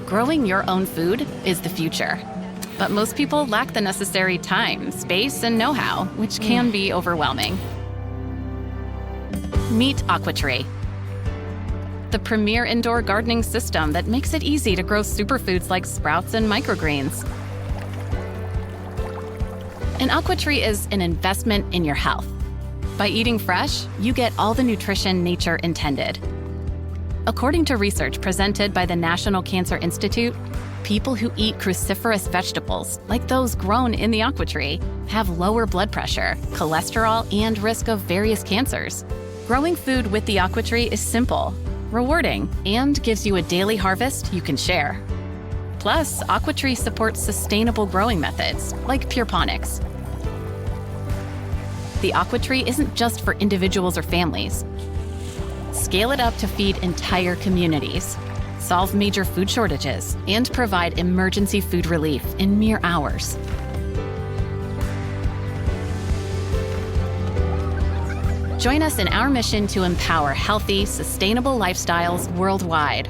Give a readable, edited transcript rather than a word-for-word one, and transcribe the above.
Growing your own food is the future. But most people lack the necessary time, space, and know-how, which can be overwhelming. Meet AquaTree, the premier indoor gardening system that makes it easy to grow superfoods like sprouts and microgreens. An AquaTree is an investment in your health. By eating fresh, you get all the nutrition nature intended. According to research presented by the National Cancer Institute, people who eat cruciferous vegetables, like those grown in the AquaTree, have lower blood pressure, cholesterol, and risk of various cancers. Growing food with the AquaTree is simple, rewarding, and gives you a daily harvest you can share. Plus, AquaTree supports sustainable growing methods, like purponics. The AquaTree isn't just for individuals or families. Scale it up to feed entire communities, solve major food shortages, and provide emergency food relief in mere hours. Join us in our mission to empower healthy, sustainable lifestyles worldwide.